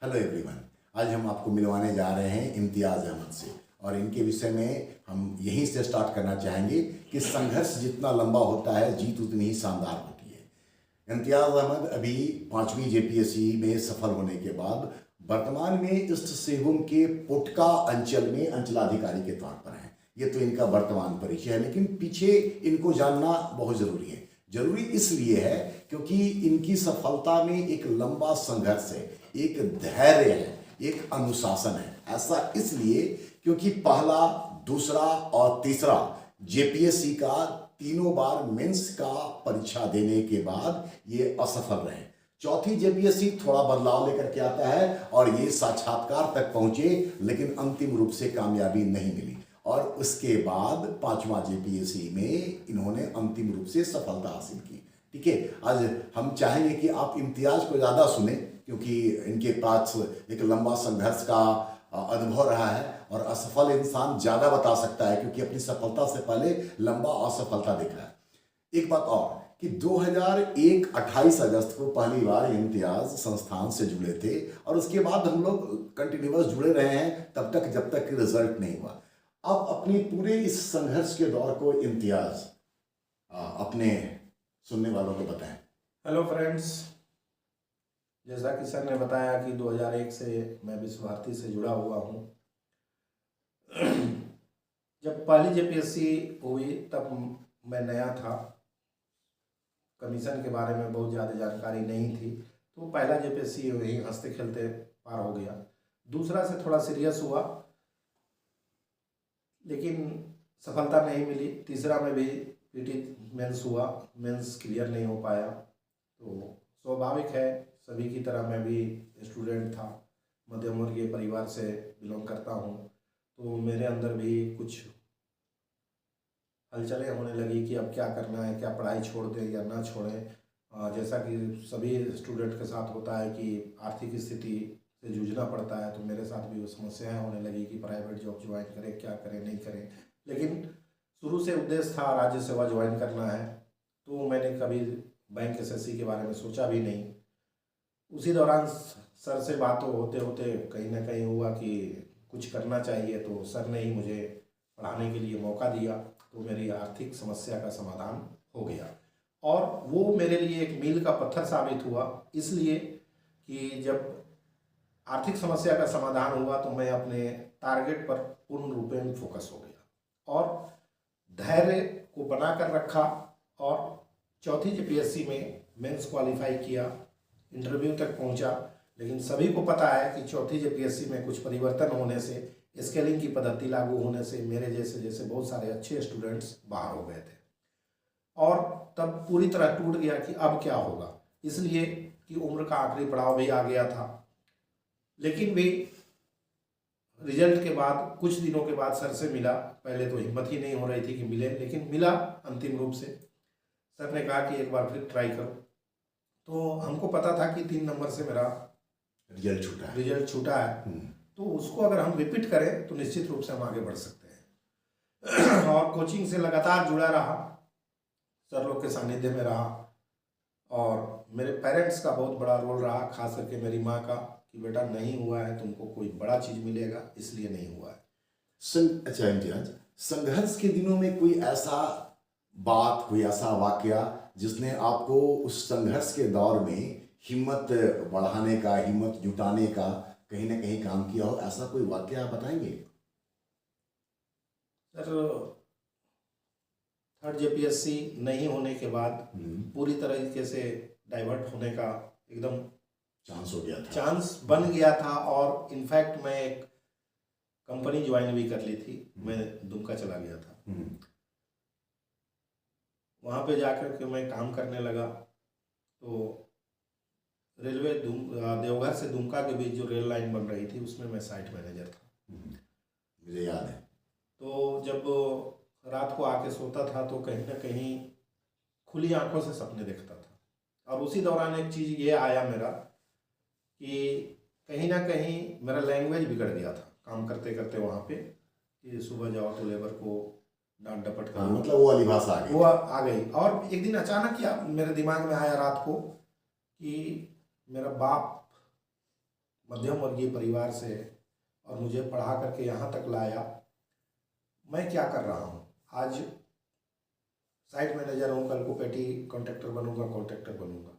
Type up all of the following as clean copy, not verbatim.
Hello everyone. आज हम आपको मिलवाने जा रहे हैं इम्तियाज़ अहमद से और इनके विषय में हम यहीं से स्टार्ट करना चाहेंगे कि संघर्ष जितना लंबा होता है जीत उतनी ही शानदार होती है। इम्तियाज़ अहमद अभी 5वीं जेपीएससी में सफल होने के बाद वर्तमान में ईस्ट सिंहभूम के पोटका अंचल में अंचलाधिकारी के तौर पर हैं। ये तो इनका वर्तमान परिचय है, लेकिन पीछे इनको जानना बहुत ज़रूरी है। जरूरी इसलिए है क्योंकि इनकी सफलता में एक लंबा संघर्ष है, एक धैर्य है, एक अनुशासन है। ऐसा इसलिए क्योंकि पहला, दूसरा और तीसरा जेपीएससी का तीनों बार मेंस का परीक्षा देने के बाद ये असफल रहे। चौथी जेपीएससी थोड़ा बदलाव लेकर के आता है और ये साक्षात्कार तक पहुंचे, लेकिन अंतिम रूप से कामयाबी नहीं मिली और उसके बाद 5वां जेपीएससी में इन्होंने अंतिम रूप से सफलता हासिल की। ठीक है, आज हम चाहेंगे कि आप इम्तियाज को ज़्यादा सुने क्योंकि इनके पास एक लंबा संघर्ष का अनुभव रहा है और असफल इंसान ज़्यादा बता सकता है क्योंकि अपनी सफलता से पहले लंबा असफलता देख रहा है। एक बात और कि 2001 28 अगस्त को पहली बार इम्तियाज संस्थान से जुड़े थे और उसके बाद हम लोग कंटिन्यूअस जुड़े रहे हैं तब तक जब तक रिजल्ट नहीं हुआ। अब अपनी पूरे इस संघर्ष के दौर को इम्तियाज अपने सुनने वालों को बताएं। हेलो फ्रेंड्स, जैसा कि सर ने बताया कि 2001 से मैं विश्व भारती से जुड़ा हुआ हूँ। जब पहली जेपीएससी हुई तब मैं नया था, कमीशन के बारे में बहुत ज़्यादा जानकारी नहीं थी, तो पहला जेपीएससी वही हंसते खेलते पार हो गया। दूसरा से थोड़ा सीरियस हुआ लेकिन सफलता नहीं मिली। तीसरा में भी पीटी मेंस हुआ, मेंस क्लियर नहीं हो पाया। तो स्वाभाविक है, सभी की तरह मैं भी स्टूडेंट था, मध्यम वर्गीय परिवार से बिलोंग करता हूँ, तो मेरे अंदर भी कुछ हलचलें होने लगी कि अब क्या करना है, क्या पढ़ाई छोड़ दें या ना छोड़ें। जैसा कि सभी स्टूडेंट के साथ होता है कि आर्थिक स्थिति से जूझना पड़ता है, तो मेरे साथ भी वो समस्याएं होने लगी कि प्राइवेट जॉब ज्वाइन करें, क्या करें नहीं करें। लेकिन शुरू से उद्देश्य था राज्य सेवा ज्वाइन करना है, तो मैंने कभी बैंक एसएससी के बारे में सोचा भी नहीं। उसी दौरान सर से बात होते होते कहीं ना कहीं हुआ कि कुछ करना चाहिए, तो सर ने ही मुझे पढ़ाने के लिए मौका दिया, तो मेरी आर्थिक समस्या का समाधान हो गया। और वो मेरे लिए एक मील का पत्थर साबित हुआ, इसलिए कि जब आर्थिक समस्या का समाधान हुआ तो मैं अपने टारगेट पर पूर्ण रूप में फोकस हो गया और धैर्य को बना कर रखा और चौथी जेपीएससी में मेंस क्वालिफाई किया, इंटरव्यू तक पहुंचा। लेकिन सभी को पता है कि चौथी जेपीएससी में कुछ परिवर्तन होने से, स्केलिंग की पद्धति लागू होने से मेरे जैसे बहुत सारे अच्छे स्टूडेंट्स बाहर हो गए थे और तब पूरी तरह टूट गया कि अब क्या होगा, इसलिए कि उम्र का आखिरी पड़ाव भी आ गया था। लेकिन भी रिजल्ट के बाद कुछ दिनों के बाद सर से मिला। पहले तो हिम्मत ही नहीं हो रही थी कि मिले, लेकिन मिला अंतिम रूप से। सर ने कहा कि एक बार फिर ट्राई करो। तो हमको पता था कि 3 नंबर से मेरा रिजल्ट छूटा है, तो उसको अगर हम रिपीट करें तो निश्चित रूप से हम आगे बढ़ सकते हैं। और कोचिंग से लगातार जुड़ा रहा, सर लोग के सानिध्य में रहा और मेरे पेरेंट्स का बहुत बड़ा रोल रहा, खास करके मेरी माँ का, कि बेटा नहीं हुआ है तुमको कोई बड़ा चीज़ मिलेगा, इसलिए नहीं हुआ है। अच्छा इम्तियाज, संघर्ष के दिनों में कोई ऐसा बात, कोई ऐसा वाकया जिसने आपको उस संघर्ष के दौर में हिम्मत बढ़ाने का, हिम्मत जुटाने का कहीं ना कहीं काम किया हो, ऐसा कोई वाकया आप बताएंगे? सर, थर्ड जेपीएससी नहीं होने के बाद पूरी तरीके से डाइवर्ट होने का एकदम चांस हो गया था, चांस बन गया था और इनफैक्ट मैं एक कंपनी ज्वाइन भी कर ली थी। मैं दुमका चला गया था, वहाँ पे जाकर के मैं काम करने लगा। तो रेलवे देवघर से दुमका के बीच जो रेल लाइन बन रही थी उसमें मैं साइट मैनेजर था, मुझे याद है। तो जब रात को आके सोता था तो कहीं ना कहीं खुली आंखों से सपने देखता था और उसी दौरान एक चीज़ ये आया मेरा कि कहीं ना कहीं मेरा लैंग्वेज बिगड़ गया था काम करते करते वहाँ पे, कि सुबह जाओ तो लेबर को डांट डपट करो, मतलब वो वाली भाषा आ गई, वो आ गई। और एक दिन अचानक क्या मेरे दिमाग में आया रात को कि मेरा बाप मध्यम वर्गीय परिवार से और मुझे पढ़ा करके यहाँ तक लाया। मैं क्या कर रहा हूँ, आज साइट मैनेजर हूँ, कल को पेटी कॉन्ट्रैक्टर बनूंगा।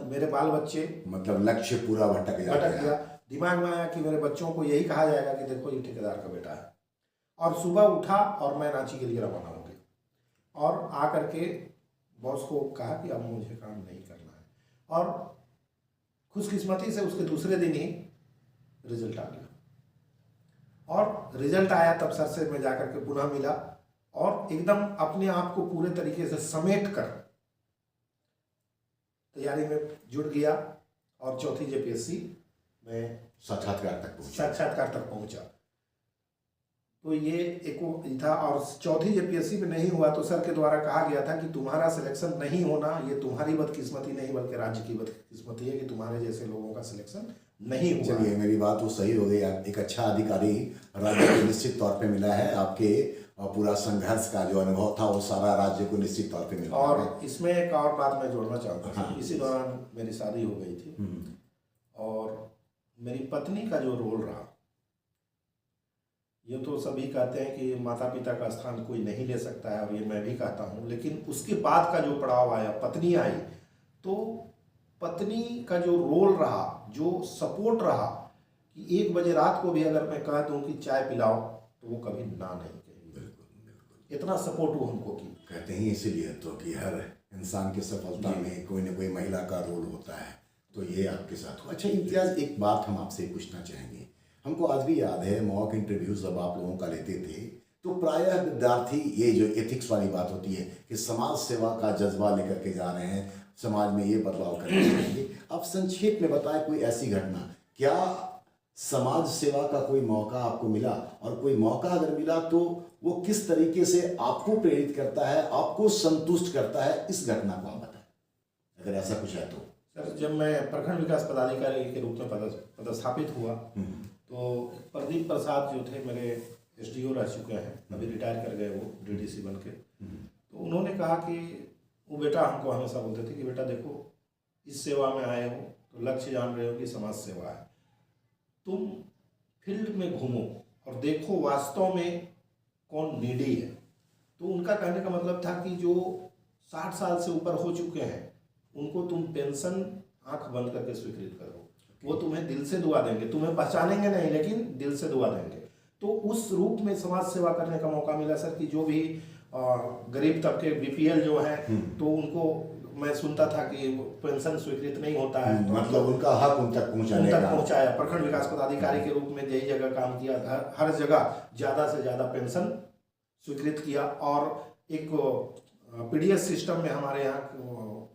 मेरे बाल बच्चे, मतलब लक्ष्य पूरा भटक गया। दिमाग में आया कि मेरे बच्चों को यही कहा जाएगा कि देखो ये ठेकेदार का बेटा है। और सुबह उठा और मैं रांची के लिए रवाना हो गया और आ करके बॉस को कहा कि अब मुझे काम नहीं करना है। और खुशकिस्मती से उसके दूसरे दिन ही रिजल्ट आ गया, और रिजल्ट आया तब सर से मैं जाकर के पुनः मिला और एकदम अपने आप को पूरे तरीके से समेट कर तैयारी में जुट गया और चौथी जेपीएससी में साक्षात्कार तक पहुंचा। तो ये एक था। और चौथी जेपीएससी में नहीं हुआ तो सर के द्वारा कहा गया था कि तुम्हारा सिलेक्शन नहीं होना ये तुम्हारी बदकिस्मती नहीं बल्कि राज्य की बदकिस्मती है कि तुम्हारे जैसे लोगों का सिलेक्शन नहीं हुआ। चलिए, मेरी बात तो सही हो गई। एक अच्छा अधिकारी राज्य को निश्चित तौर पे मिला है। आपके पूरा संघर्ष का जो अनुभव था वो सारा राज्य को निश्चित तौर पे मिला। और इसमें एक और बात मैं जोड़ना चाहता हूँ। हाँ। इसी दौरान मेरी शादी हो गई थी और मेरी पत्नी का जो रोल रहा, ये तो सभी कहते हैं कि माता पिता का स्थान कोई नहीं ले सकता है और ये मैं भी कहता हूँ, लेकिन उसके बाद का जो पड़ाव आया, पत्नी आई, तो पत्नी का जो रोल रहा, जो सपोर्ट रहा कि 1 बजे रात को भी अगर मैं कह दूं कि चाय पिलाओ तो वो कभी ना नहीं कहेगी। बिल्कुल। इतना सपोर्ट वो हमको की। कहते हैं इसीलिए तो कि हर इंसान की सफलता में कोई न कोई महिला का रोल होता है, तो ये आपके साथ हुआ। अच्छा इम्तियाज़, एक बात हम आपसे पूछना चाहेंगे। हमको आज भी याद है मॉक इंटरव्यू जब आप लोगों का लेते थे तो प्रायः विद्यार्थी ये जो एथिक्स वाली बात होती है कि समाज सेवा का जज्बा लेकर के जा रहे हैं, समाज में ये बदलाव करने चाहिए। आप संक्षेप में बताएं कोई ऐसी घटना, क्या समाज सेवा का कोई मौका आपको मिला, और कोई मौका अगर मिला तो वो किस तरीके से आपको प्रेरित करता है, आपको संतुष्ट करता है, इस घटना को आप बताएं अगर ऐसा कुछ है तो। सर, जब मैं प्रखंड विकास पदाधिकारी के रूप में पदस्थापित हुआ तो प्रदीप प्रसाद जो थे मेरे एसडीओ रह चुके हैं, अभी रिटायर कर गए वो डीडीसी बन के। तो उन्होंने कहा कि वो बेटा हमको हमेशा बोलते थे कि बेटा देखो इस सेवा में आए हो तो लक्ष्य जान रहे हो कि समाज सेवा है, तुम फील्ड में घूमो और देखो वास्तव में कौन नीडी है। तो उनका कहने का मतलब था कि जो 60 साल से ऊपर हो चुके हैं उनको तुम पेंशन आंख बंद करके स्वीकृत करो, वो तुम्हें दिल से दुआ देंगे, तुम्हें पहचानेंगे नहीं लेकिन दिल से दुआ देंगे। तो उस रूप में समाज सेवा करने का मौका मिला सर कि जो भी गरीब तबके बीपीएल जो है तो उनको मैं सुनता था कि पेंशन स्वीकृत नहीं होता है, तो मतलब उनका हक उन तक पहुंचाया। प्रखंड विकास पदाधिकारी के रूप में यही जगह काम किया, हर जगह ज़्यादा से ज़्यादा पेंशन स्वीकृत किया। और एक पीडीएस सिस्टम में हमारे यहाँ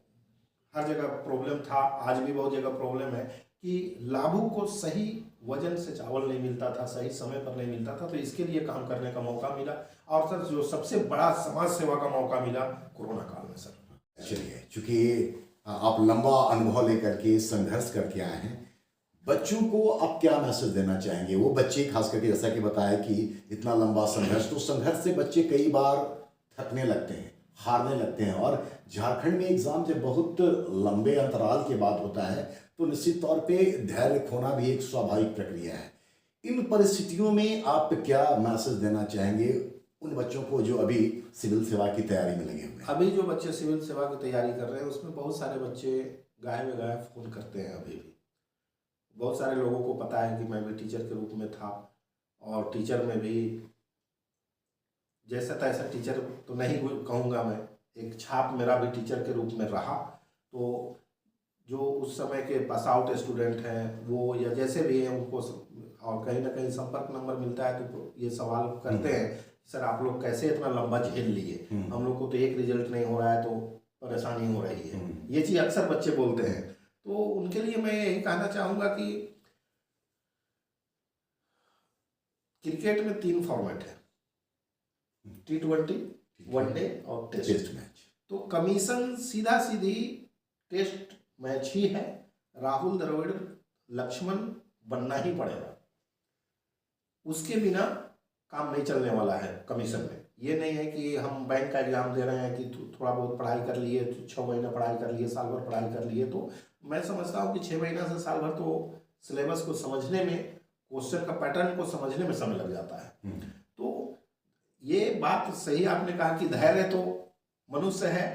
हर जगह प्रॉब्लम था, आज भी बहुत जगह प्रॉब्लम है कि लाभुक को सही वजन से चावल नहीं मिलता था, सही समय पर नहीं मिलता था। तो इसके लिए काम करने का मौका मिला। और सर जो सबसे बड़ा समाज सेवा का मौका मिला कोरोना काल में सर। चलिए, चूंकि आप लंबा अनुभव लेकर के संघर्ष करके आए हैं, बच्चों को आप क्या मैसेज देना चाहेंगे? वो बच्चे खास करके जैसा कि बताया कि इतना लंबा संघर्ष, तो संघर्ष से बच्चे कई बार थकने लगते हैं, हारने लगते हैं। और झारखंड में एग्ज़ाम जब बहुत लंबे अंतराल के बाद होता है तो निश्चित तौर पे धैर्य खोना भी एक स्वाभाविक प्रक्रिया है। इन परिस्थितियों में आप क्या मैसेज देना चाहेंगे उन बच्चों को जो अभी सिविल सेवा की तैयारी में लगे हुए हैं? अभी जो बच्चे सिविल सेवा की तैयारी कर रहे हैं उसमें बहुत सारे बच्चे गाय में गाय फ़ोन करते हैं। अभी भी बहुत सारे लोगों को पता है कि मैं भी टीचर के रूप में था और टीचर में भी जैसा तैसा टीचर तो नहीं कहूँगा मैं, एक छाप मेरा भी टीचर के रूप में रहा। तो जो उस समय के पास आउट स्टूडेंट हैं वो या जैसे भी हैं उनको और कहीं ना कहीं संपर्क नंबर मिलता है तो ये सवाल करते हैं सर आप लोग कैसे इतना लंबा झेल लिए, हम लोग को तो एक रिजल्ट नहीं हो रहा है तो परेशानी हो रही है। ये चीज़ अक्सर बच्चे बोलते हैं। तो उनके लिए मैं यही कहना चाहूँगा कि क्रिकेट में 3 फॉर्मेट है, T20, वनडे और टेस्ट मैच। तो कमीशन सीधा सीधी टेस्ट मैच ही है। राहुल द्रविड़ लक्ष्मण बनना ही पड़ेगा, उसके बिना काम नहीं चलने वाला है कमीशन में। ये नहीं है कि हम बैंक का एग्जाम दे रहे हैं कि थोड़ा बहुत पढ़ाई कर लिए, 6 महीना पढ़ाई कर लिए, साल भर पढ़ाई कर लिए। तो मैं समझता हूँ कि 6 महीना से साल भर तो सिलेबस को समझने में, क्वेश्चन का पैटर्न को समझने में समय लग जाता है। तो ये बात सही आपने कहा कि धैर्य तो मनुष्य है,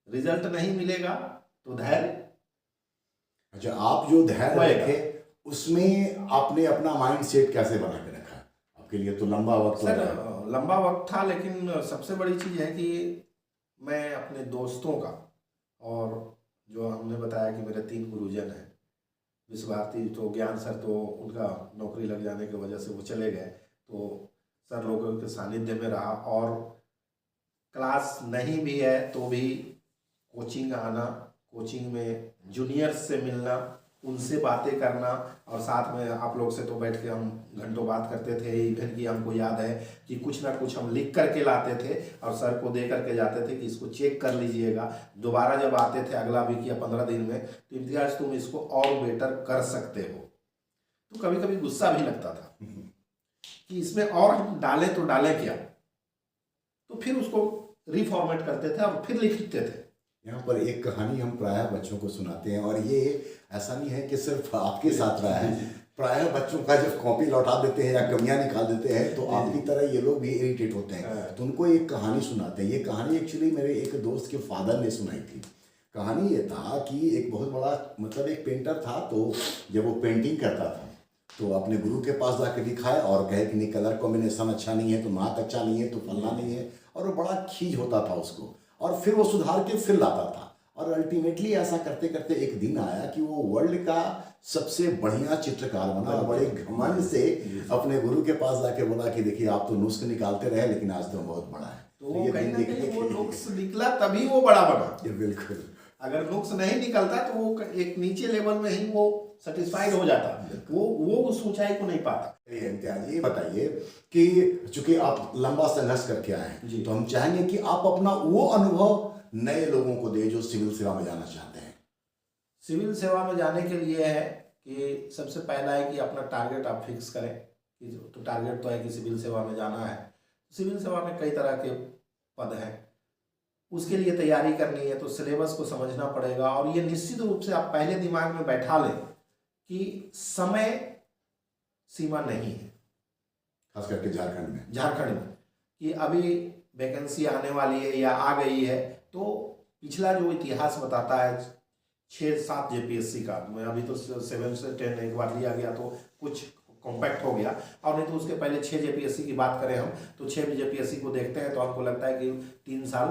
रिजल्ट नहीं मिलेगा तो धैर्य। अच्छा, आप जो धैर्य होएगा। रखे उसमें आपने अपना माइंड सेट कैसे बना के रखा? आपके लिए तो लंबा वक्त सर लगा। लंबा वक्त था, लेकिन सबसे बड़ी चीज़ है कि मैं अपने दोस्तों का, और जो हमने बताया कि मेरे 3 गुरुजन हैं, विश्व भारती तो ज्ञान सर तो उनका नौकरी लग जाने की वजह से वो चले गए, तो सर लोगों के सानिध्य में रहा, और क्लास नहीं भी है तो भी कोचिंग आना, कोचिंग में जूनियर्स से मिलना, उनसे बातें करना, और साथ में आप लोग से तो बैठ के हम घंटों बात करते थे। इवन कि हमको याद है कि कुछ ना कुछ हम लिख करके लाते थे और सर को दे करके जाते थे कि इसको चेक कर लीजिएगा, दोबारा जब आते थे अगला वीक या 15 दिन में, तो इम्तियाज तुम इसको और बेटर कर सकते हो। तो कभी कभी गुस्सा भी लगता था कि इसमें और हम डालें तो डालें क्या, तो फिर उसको रिफॉर्मेट करते थे और फिर लिखते थे। यहाँ पर एक कहानी हम प्रायः बच्चों को सुनाते हैं, और ये ऐसा नहीं है कि सिर्फ आपके साथ रहा है। प्रायः बच्चों का जब कॉपी लौटा देते हैं या कमियां निकाल देते हैं तो आपकी तरह ये लोग भी इरिटेट होते हैं, तो उनको एक कहानी सुनाते हैं। ये कहानी एक्चुअली मेरे एक दोस्त के फादर ने सुनाई थी। कहानी ये था कि एक बहुत बड़ा मतलब एक पेंटर था, तो जब वो पेंटिंग करता था तो अपने गुरु के पास जाकर दिखाए और कहे कि नहीं, कलर कॉम्बिनेशन अच्छा नहीं है, तो नाक अच्छा नहीं है, तो फलना नहीं है, और वो बड़ा खीज होता था उसको, और फिर वो सुधार के फिर लाता था। और अल्टीमेटली ऐसा करते करते एक दिन आया कि वो वर्ल्ड का सबसे बढ़िया चित्रकार बना, और बड़े घमंड से अपने गुरु के पास जाके बोला कि देखिए आप तो नुस्ख निकालते रहे, लेकिन आज तो बहुत बड़ा है। तो ये कहीं ना देखने कहीं के वो लिए- नुक्स निकला तभी वो बड़ा बना। ये बिल्कुल। अगर नुक्स नहीं निकलता तो वो एक नीचे लेवल में ही वो सेटिस्फाइड हो जाता, वो उस ऊंचाई को नहीं पाता। चलिए इम्तियाज, ये बताइए कि चूंकि आप लंबा संघर्ष करके आए हैं, तो हम चाहेंगे कि आप अपना वो अनुभव नए लोगों को दे जो सिविल सेवा में जाना चाहते हैं। सिविल सेवा में जाने के लिए है कि सबसे पहला है कि अपना टारगेट आप फिक्स करें कि तो टारगेट तो है कि सिविल सेवा में जाना है। सिविल सेवा में कई तरह के पद हैं, उसके लिए तैयारी करनी है तो सिलेबस को समझना पड़ेगा, और ये निश्चित रूप से आप पहले दिमाग में बैठा लें कि समय सीमा नहीं है, खास करके झारखंड में कि अभी वैकेंसी आने वाली है या आ गई है, तो पिछला जो इतिहास बताता है 6-7 जेपीएससी का, मैं अभी तो 7 से 10 एक बार लिया गया तो कुछ कॉम्पैक्ट हो गया, और नहीं तो उसके पहले 6 जेपीएससी की बात करें हम तो 6 जेपीएससी को देखते हैं तो हमको लगता है कि 3 साल,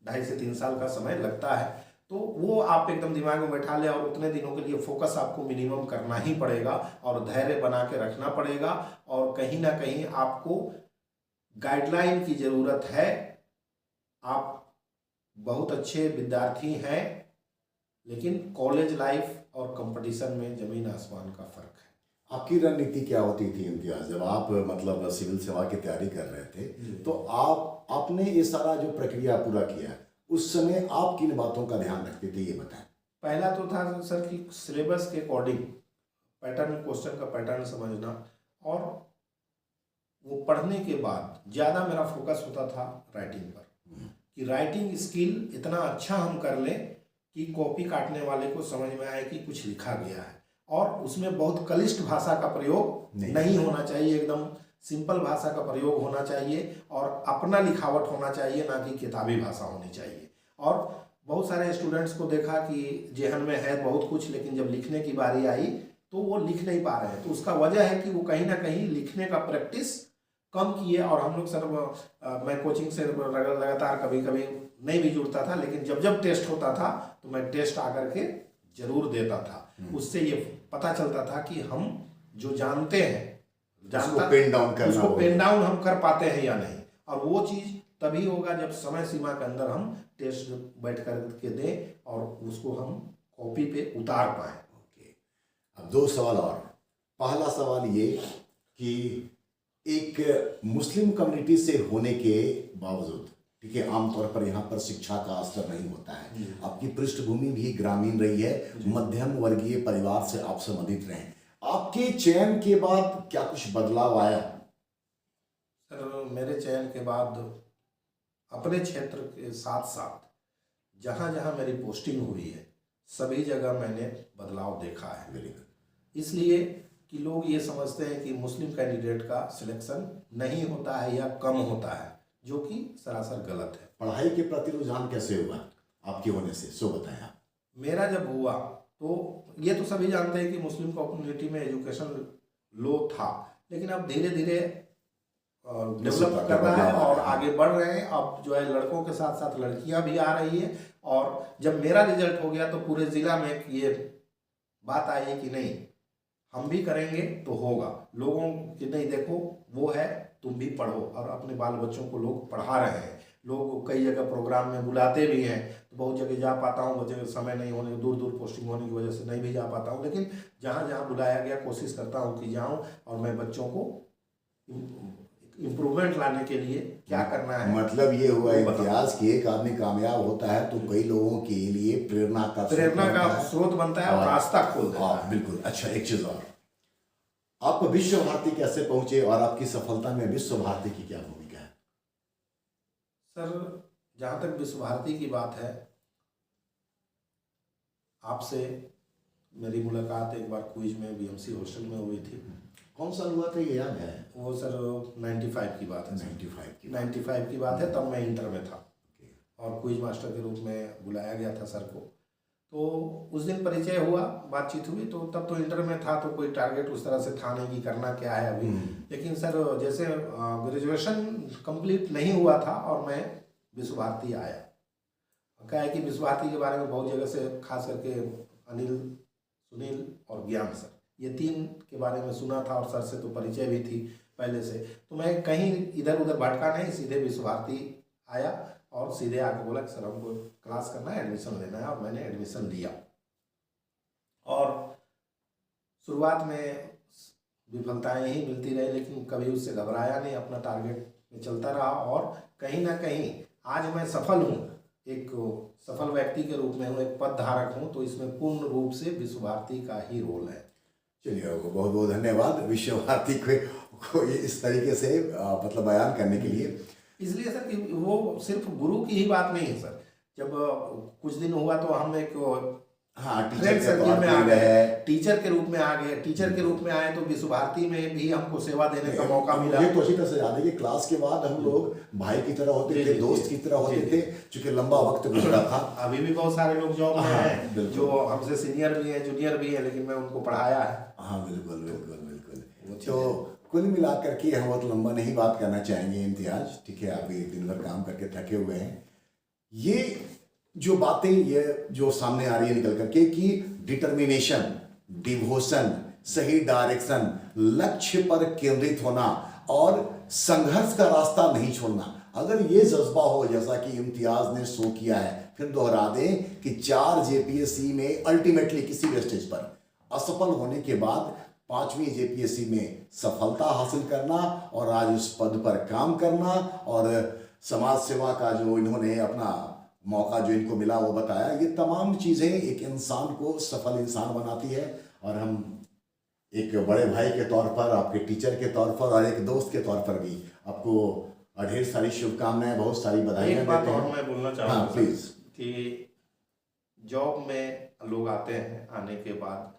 2.5 से 3 साल का समय लगता है। तो वो आप एकदम दिमाग में बैठा ले, और उतने दिनों के लिए फोकस आपको मिनिमम करना ही पड़ेगा, और धैर्य बना के रखना पड़ेगा, और कहीं ना कहीं आपको गाइडलाइन की ज़रूरत है। आप बहुत अच्छे विद्यार्थी हैं, लेकिन कॉलेज लाइफ और कंपटीशन में ज़मीन आसमान का फ़र्क है। आपकी रणनीति क्या होती थी इम्तियाज, जब आप मतलब सिविल सेवा की तैयारी कर रहे थे, तो आपने ये सारा जो प्रक्रिया पूरा किया, उस समय आप किन बातों का ध्यान रखते थे, ये बताएं। पहला तो था सर कि सिलेबस के अकॉर्डिंग पैटर्न, क्वेश्चन का पैटर्न समझना, और वो पढ़ने के बाद ज़्यादा मेरा फोकस होता था राइटिंग पर, कि राइटिंग स्किल इतना अच्छा हम कर लें कि कॉपी काटने वाले को समझ में आए कि कुछ लिखा गया है, और उसमें बहुत क्लिष्ट भाषा का प्रयोग नहीं होना चाहिए, एकदम सिंपल भाषा का प्रयोग होना चाहिए, और अपना लिखावट होना चाहिए, ना कि किताबी भाषा होनी चाहिए। और बहुत सारे स्टूडेंट्स को देखा कि जेहन में है बहुत कुछ, लेकिन जब लिखने की बारी आई तो वो लिख नहीं पा रहे हैं, तो उसका वजह है कि वो कहीं ना कहीं लिखने का प्रैक्टिस कम किए। और हम लोग सर मैं कोचिंग से लगातार कभी कभी नहीं भी जुड़ता था, लेकिन जब जब टेस्ट होता था तो मैं टेस्ट आकर के जरूर देता था। उससे ये पता चलता था कि हम जो जानते हैं उसको पेन डाउन हम कर पाते हैं या नहीं, और वो चीज़ तभी होगा जब समय सीमा के अंदर हम टेस्ट बैठ कर के दें और उसको हम कॉपी पे उतार पाएँ। अब 2 सवाल और। पहला सवाल ये कि एक मुस्लिम कम्युनिटी से होने के बावजूद, ठीक है, आमतौर पर यहाँ पर शिक्षा का स्तर नहीं होता है, आपकी पृष्ठभूमि भी ग्रामीण रही है, मध्यम वर्गीय परिवार से आप संबंधित रहे, आपके चयन के बाद क्या कुछ बदलाव आया? सर मेरे चयन के बाद अपने क्षेत्र के साथ साथ जहाँ जहाँ मेरी पोस्टिंग हुई है सभी जगह मैंने बदलाव देखा है। इसलिए कि लोग ये समझते हैं कि मुस्लिम कैंडिडेट का सिलेक्शन नहीं होता है या कम होता है, जो कि सरासर गलत है। पढ़ाई के प्रति रुझान कैसे हुआ आपके होने से, सो बताएं आप। मेरा जब हुआ तो ये तो सभी जानते हैं कि मुस्लिम कम्युनिटी में एजुकेशन लो था, लेकिन अब धीरे धीरे डेवलप कर रहा है और आगे बढ़ रहे हैं। अब जो है लड़कों के साथ साथ लड़कियां भी आ रही है, और जब मेरा रिजल्ट हो गया तो पूरे ज़िला में ये बात आई कि नहीं, हम भी करेंगे तो होगा। लोगों की नहीं, देखो वो है, तुम भी पढ़ो, और अपने बाल बच्चों को लोग पढ़ा रहे हैं। लोग कई जगह प्रोग्राम में बुलाते भी हैं, तो बहुत जगह जा पाता हूँ, बहुत जगह समय नहीं होने, दूर दूर पोस्टिंग होने की वजह से नहीं भी जा पाता हूँ, लेकिन जहाँ जहाँ बुलाया गया कोशिश करता हूँ कि जाऊँ, और मैं बच्चों को इम्प्रूवमेंट लाने के लिए क्या करना है। मतलब ये हुआ इम्तियाज कि एक आदमी कामयाब होता है तो कई लोगों के लिए प्रेरणा का स्रोत बनता है और रास्ता खोल देता है। बिल्कुल। अच्छा, एक चीज और, आप विश्व भारती कैसे पहुंचे और आपकी सफलता में विश्व भारती की क्या भूमिका है? सर, जहाँ तक विश्व भारती की बात है, आपसे मेरी मुलाकात एक बार क्विज में बीएमसी हॉस्टल में हुई थी। कौन साल हुआ था ये याद है? वो सर 95 की बात है। 95 की बात है, तब मैं इंटर में था और क्विज मास्टर के रूप में बुलाया गया था सर को। तो उस दिन परिचय हुआ, बातचीत हुई, तो तब तो इंटर में था, तो कोई टारगेट उस तरह से था नहीं कि करना क्या है अभी। लेकिन सर जैसे ग्रेजुएशन कंप्लीट नहीं हुआ था और मैं विश्व भारती आया। क्या है कि विश्व भारती के बारे में बहुत जगह से, खास करके अनिल, सुनील और ज्ञान सर, ये तीन के बारे में सुना था, और सर से तो परिचय भी थी पहले से। तो मैं कहीं इधर उधर भटका नहीं, सीधे विश्व भारती आया और सीधे आके बोला कि सर हमको क्लास करना है, एडमिशन लेना है, और मैंने एडमिशन लिया। और शुरुआत में विफलताएं ही मिलती रही, लेकिन कभी उससे घबराया नहीं, अपना टारगेट में चलता रहा, और कहीं ना कहीं आज मैं सफल हूँ, एक सफल व्यक्ति के रूप में हूँ, एक पद धारक हूँ। तो इसमें पूर्ण रूप से विश्व भारती का ही रोल है। चलिए, बहुत बहुत धन्यवाद विश्व भारती को इस तरीके से मतलब बयान करने के लिए। इसलिए सर कि वो सिर्फ गुरु की ही बात नहीं है सर। जब कुछ दिन हुआ तो हम एक टीचर सर्किल में आ गए, टीचर के रूप में आ गए। टीचर के रूप में आए तो विश्व भारती में भी हमको सेवा देने का मौका मिला। मुझे तो अच्छी तरह से याद है कि क्लास के बाद हम लोग भाई की तरह होते थे, दोस्त की तरह होते थे, क्योंकि लंबा वक्त गुजरा था। अभी भी बहुत सारे लोग जॉब में हैं जो हमसे सीनियर भी हैं, जूनियर भी हैं, लेकिन मैं उनको पढ़ाया है। हाँ, बिल्कुल बिल्कुल बिल्कुल। तो कुल मिलाकर के हम बहुत लंबा नहीं बात करना चाहेंगे इम्तियाज, ठीक है? आप एक दिन भर काम करके थके हुए हैं। ये जो बातें ये जो सामने आ रही है निकल करके कि डिटर्मिनेशन, डिवोशन, सही डायरेक्शन, लक्ष्य पर केंद्रित होना और संघर्ष का रास्ता नहीं छोड़ना, अगर ये जज्बा हो जैसा कि इम्तियाज ने शो किया है, फिर दोहरा दें कि 4 जेपीएससी में अल्टीमेटली किसी भी स्टेज पर असफल होने के बाद 5वीं जेपीएससी में सफलता हासिल करना और आज उस पद पर काम करना और समाज सेवा का जो इन्होंने अपना मौका जो इनको मिला वो बताया, ये तमाम चीज़ें एक इंसान को सफल इंसान बनाती है। और हम एक बड़े भाई के तौर पर, आपके टीचर के तौर पर और एक दोस्त के तौर पर भी आपको ढेर सारी शुभकामनाएं, बहुत सारी बधाइयां देते हैं। एक बात और मैं बोलना चाहूँगा, हाँ प्लीज, कि जॉब में लोग आते हैं, आने के बाद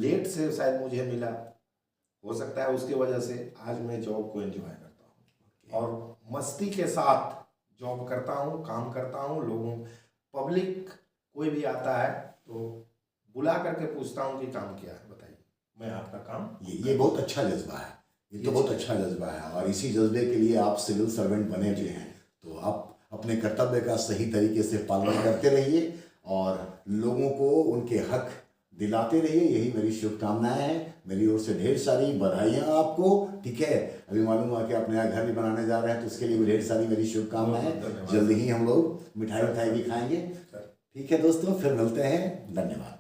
लेट से शायद मुझे मिला, हो सकता है उसकी वजह से आज मैं जॉब को एंजॉय करता हूँ और मस्ती के साथ जॉब करता हूँ, काम करता हूँ। लोगों, पब्लिक कोई भी आता है तो बुला करके पूछता हूँ कि काम क्या है, बताइए, मैं आपका काम। ये बहुत अच्छा जज्बा है, ये तो बहुत अच्छा जज्बा है, और इसी जज्बे के लिए आप सिविल सर्वेंट बने हुए हैं। तो आप अपने कर्तव्य का सही तरीके से पालन करते रहिए और लोगों को उनके हक दिलाते रहिए, यही मेरी शुभकामनाएं हैं। मेरी ओर से ढेर सारी बधाइयाँ आपको, ठीक है? अभी मालूम हुआ कि आप नया घर भी बनाने जा रहे हैं, तो इसके लिए भी ढेर सारी मेरी शुभकामनाएं। जल्दी ही हम लोग मिठाई भी खाएंगे, ठीक है दोस्तों? फिर मिलते हैं, धन्यवाद।